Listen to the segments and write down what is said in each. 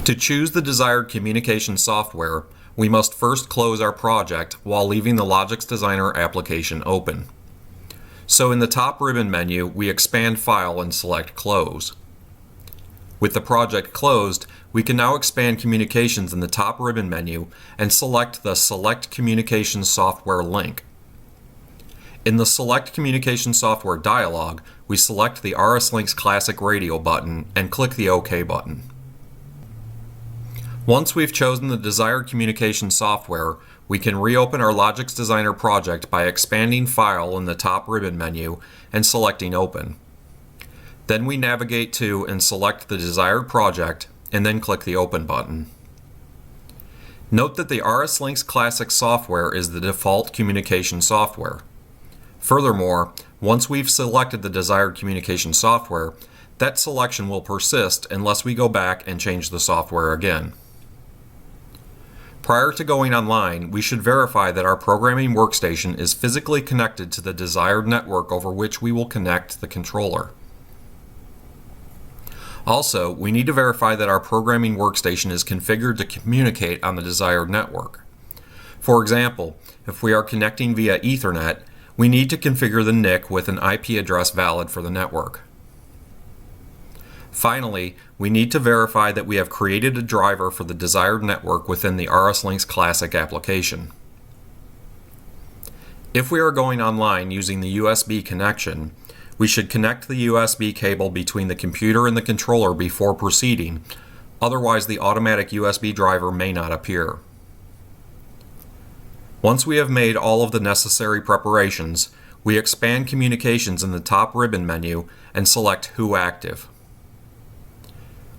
To choose the desired communication software, we must first close our project while leaving the Logix Designer application open. So in the top ribbon menu, we expand File and select Close. With the project closed, we can now expand Communications in the top ribbon menu and select the Select Communications Software link. In the Select Communication Software dialog, we select the RS Links Classic Radio button and click the OK button. Once we've chosen the desired communication software, we can reopen our Logix Designer project by expanding File in the top ribbon menu and selecting Open. Then we navigate to and select the desired project and then click the Open button. Note that the RS Links Classic software is the default communication software. Furthermore, once we've selected the desired communication software, that selection will persist unless we go back and change the software again. Prior to going online, we should verify that our programming workstation is physically connected to the desired network over which we will connect the controller. Also, we need to verify that our programming workstation is configured to communicate on the desired network. For example, if we are connecting via Ethernet, we need to configure the NIC with an IP address valid for the network. Finally, we need to verify that we have created a driver for the desired network within the RS Links Classic application. If we are going online using the USB connection, we should connect the USB cable between the computer and the controller before proceeding, otherwise the automatic USB driver may not appear. Once we have made all of the necessary preparations, we expand Communications in the top ribbon menu and select Who Active.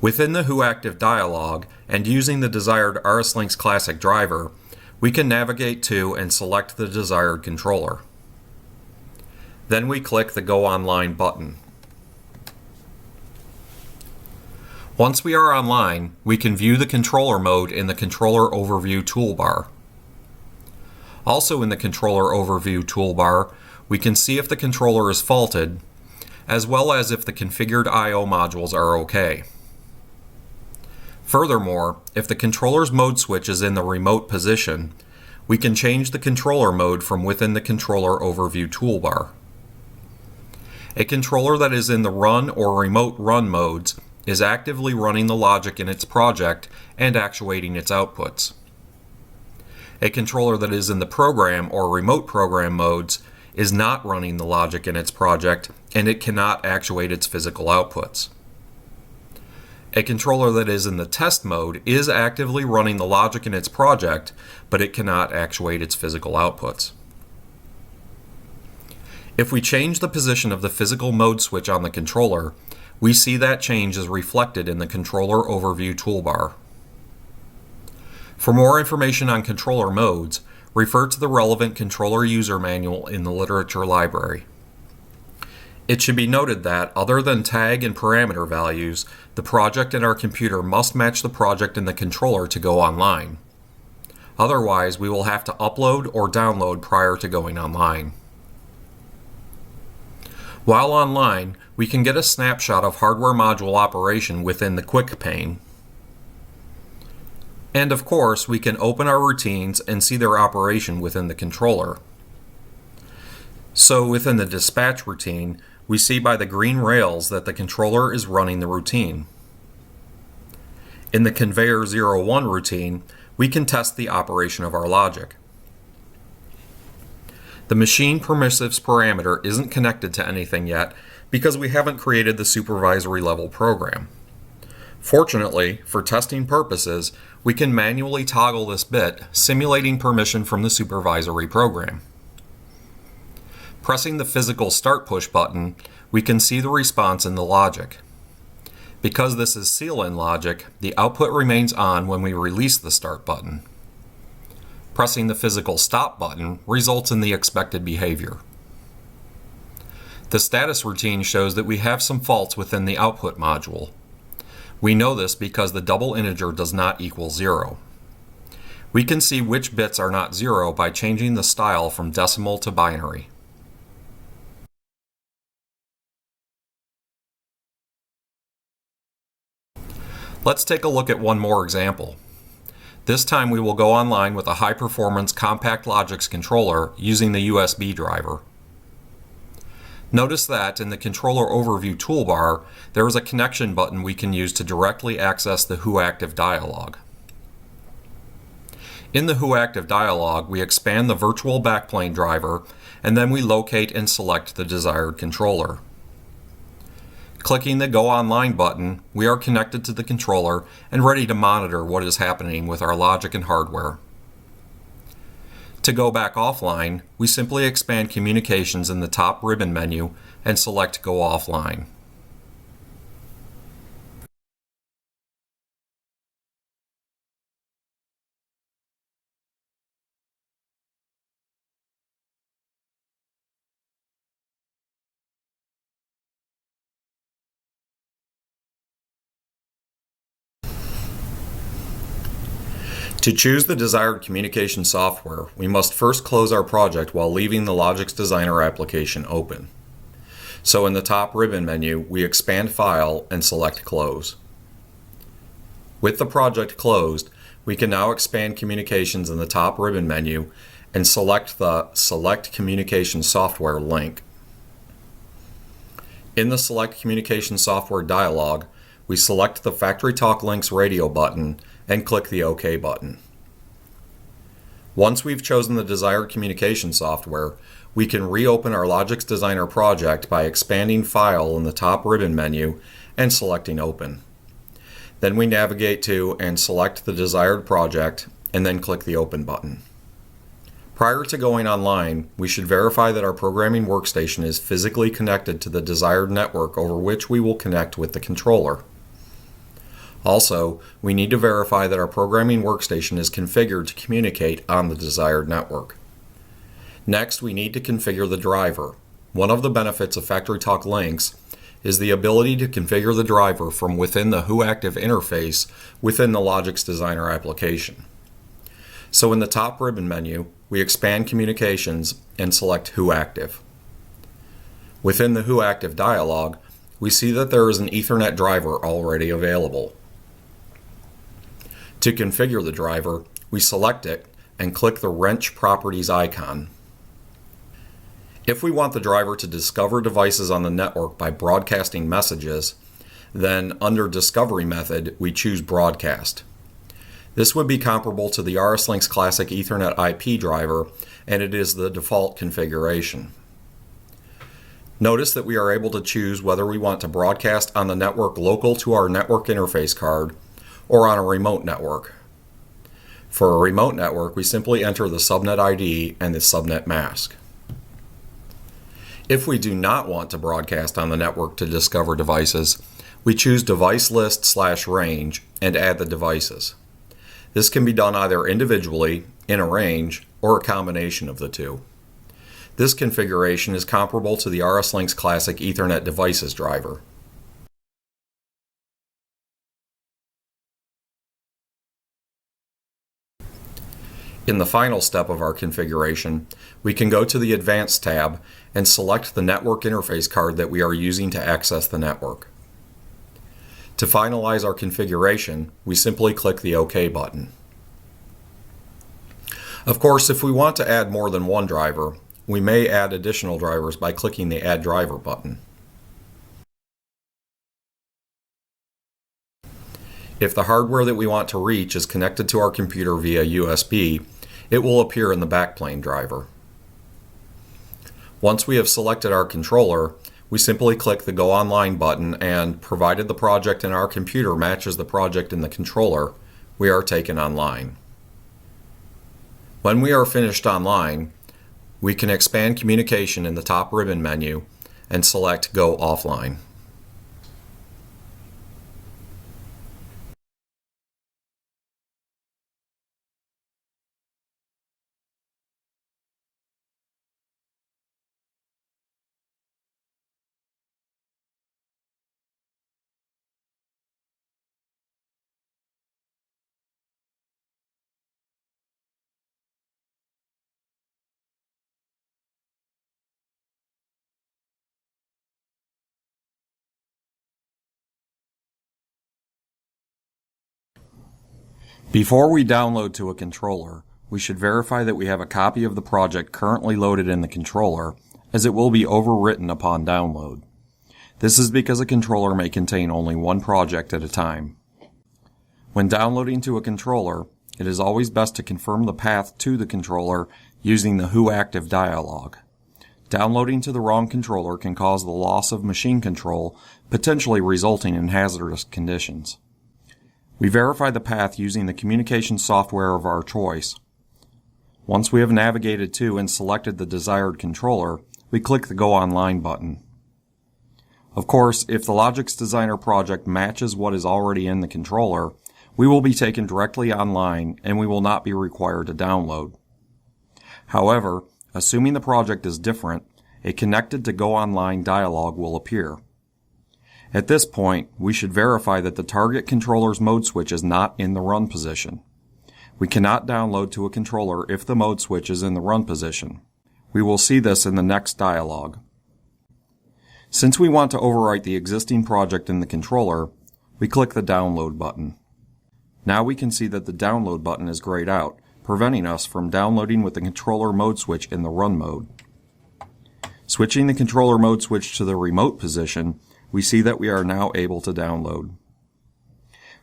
Within the Who Active dialog, and using the desired RS Links Classic driver, we can navigate to and select the desired controller. Then we click the Go Online button. Once we are online, we can view the controller mode in the Controller Overview toolbar. Also in the Controller Overview toolbar, we can see if the controller is faulted, as well as if the configured I/O modules are okay. Furthermore, if the controller's mode switch is in the remote position, we can change the controller mode from within the Controller Overview toolbar. A controller that is in the Run or Remote Run modes is actively running the logic in its project and actuating its outputs. A controller that is in the Program or Remote Program modes is not running the logic in its project and it cannot actuate its physical outputs. A controller that is in the Test mode is actively running the logic in its project, but it cannot actuate its physical outputs. If we change the position of the physical mode switch on the controller, we see that change is reflected in the Controller Overview toolbar. For more information on controller modes, refer to the relevant controller user manual in the literature library. It should be noted that, other than tag and parameter values, the project in our computer must match the project in the controller to go online. Otherwise, we will have to upload or download prior to going online. While online, we can get a snapshot of hardware module operation within the Quick pane. And of course, we can open our routines and see their operation within the controller. So within the Dispatch routine, we see by the green rails that the controller is running the routine. In the Conveyor 01 routine, we can test the operation of our logic. The machine permissives parameter isn't connected to anything yet because we haven't created the supervisory level program. Fortunately, for testing purposes, we can manually toggle this bit, simulating permission from the supervisory program. Pressing the physical Start Push button, we can see the response in the logic. Because this is seal-in logic, the output remains on when we release the Start button. Pressing the physical Stop button results in the expected behavior. The status routine shows that we have some faults within the output module. We know this because the double integer does not equal 0. We can see which bits are not 0 by changing the style from decimal to binary. Let's take a look at one more example. This time we will go online with a high-performance compact Logix controller using the USB driver. Notice that in the controller overview toolbar, there is a connection button we can use to directly access the whoactive dialog. In the whoactive dialog, we expand the virtual backplane driver, and then we locate and select the desired controller. Clicking the Go Online button, we are connected to the controller and ready to monitor what is happening with our logic and hardware. To go back offline, we simply expand Communications in the top ribbon menu and select Go Offline. To choose the desired communication software, we must first close our project while leaving the Logix Designer application open. So in the top ribbon menu, we expand File and select Close. With the project closed, we can now expand Communications in the top ribbon menu and select the Select Communication Software link. In the Select Communication Software dialog, we select the FactoryTalk Links radio button and click the OK button. Once we've chosen the desired communication software, we can reopen our Logix Designer project by expanding File in the top ribbon menu and selecting Open. Then we navigate to and select the desired project and then click the Open button. Prior to going online, we should verify that our programming workstation is physically connected to the desired network over which we will connect with the controller. Also, we need to verify that our programming workstation is configured to communicate on the desired network. Next, we need to configure the driver. One of the benefits of FactoryTalk Links is the ability to configure the driver from within the whoactive interface within the Logix Designer application. So in the top ribbon menu, we expand Communications and select whoactive. Within the whoactive dialog, we see that there is an Ethernet driver already available. To configure the driver, we select it and click the Wrench Properties icon. If we want the driver to discover devices on the network by broadcasting messages, then under Discovery Method, we choose Broadcast. This would be comparable to the RS-Links Classic Ethernet IP driver, and it is the default configuration. Notice that we are able to choose whether we want to broadcast on the network local to our network interface card or on a remote network. For a remote network, we simply enter the subnet ID and the subnet mask. If we do not want to broadcast on the network to discover devices, we choose Device List/Range and add the devices. This can be done either individually, in a range, or a combination of the two. This configuration is comparable to the RS-Links Classic Ethernet Devices driver. In the final step of our configuration, we can go to the Advanced tab and select the network interface card that we are using to access the network. To finalize our configuration, we simply click the OK button. Of course, if we want to add more than one driver, we may add additional drivers by clicking the Add Driver button. If the hardware that we want to reach is connected to our computer via USB, it will appear in the backplane driver. Once we have selected our controller, we simply click the Go Online button and, provided the project in our computer matches the project in the controller, we are taken online. When we are finished online, we can expand Communication in the top ribbon menu and select Go Offline. Before we download to a controller, we should verify that we have a copy of the project currently loaded in the controller, as it will be overwritten upon download. This is because a controller may contain only one project at a time. When downloading to a controller, it is always best to confirm the path to the controller using the Who Active dialog. Downloading to the wrong controller can cause the loss of machine control, potentially resulting in hazardous conditions. We verify the path using the communication software of our choice. Once we have navigated to and selected the desired controller, we click the Go Online button. Of course, if the Logix Designer project matches what is already in the controller, we will be taken directly online and we will not be required to download. However, assuming the project is different, a Connected to Go Online dialog will appear. At this point, we should verify that the target controller's mode switch is not in the run position. We cannot download to a controller if the mode switch is in the run position. We will see this in the next dialog. Since we want to overwrite the existing project in the controller, we click the Download button. Now we can see that the Download button is grayed out, preventing us from downloading with the controller mode switch in the run mode. Switching the controller mode switch to the remote position, we see that we are now able to download.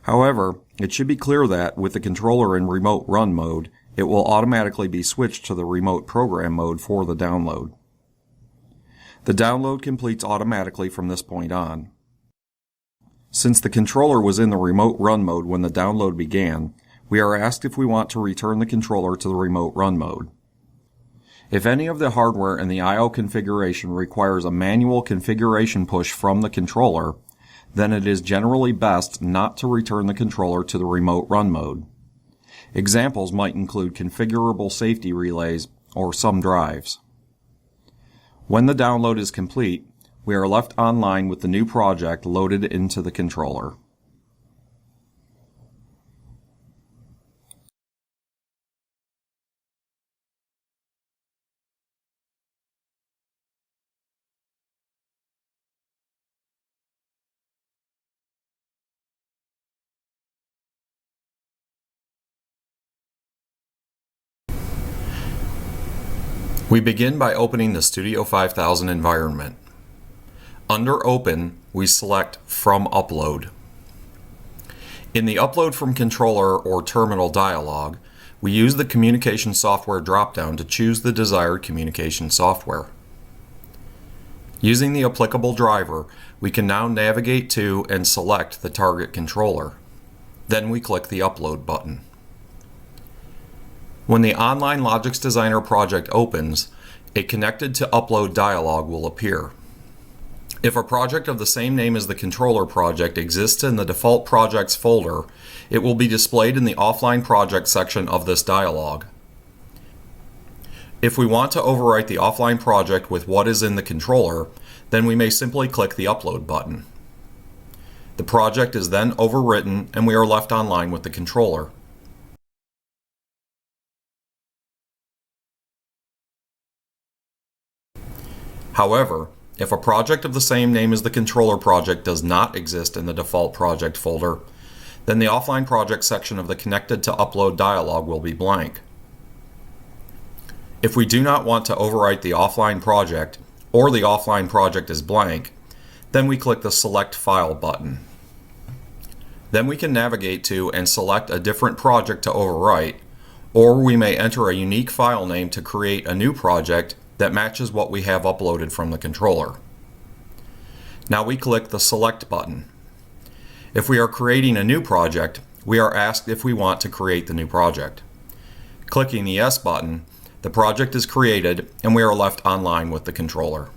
However, it should be clear that with the controller in remote run mode, it will automatically be switched to the remote program mode for the download. The download completes automatically from this point on. Since the controller was in the remote run mode when the download began, we are asked if we want to return the controller to the remote run mode. If any of the hardware in the I/O configuration requires a manual configuration push from the controller, then it is generally best not to return the controller to the remote run mode. Examples might include configurable safety relays or some drives. When the download is complete, we are left online with the new project loaded into the controller. We begin by opening the Studio 5000 environment. Under Open, we select From Upload. In the Upload from Controller or Terminal dialog, we use the Communication Software dropdown to choose the desired communication software. Using the applicable driver, we can now navigate to and select the target controller. Then we click the Upload button. When the online Logix Designer project opens, a Connected to Upload dialog will appear. If a project of the same name as the controller project exists in the default projects folder, it will be displayed in the offline project section of this dialog. If we want to overwrite the offline project with what is in the controller, then we may simply click the Upload button. The project is then overwritten and we are left online with the controller. However, if a project of the same name as the controller project does not exist in the default project folder, then the offline project section of the Connected to Upload dialog will be blank. If we do not want to overwrite the offline project, or the offline project is blank, then we click the Select File button. Then we can navigate to and select a different project to overwrite, or we may enter a unique file name to create a new project that matches what we have uploaded from the controller. Now we click the Select button. If we are creating a new project, we are asked if we want to create the new project. Clicking the Yes button, the project is created and we are left online with the controller.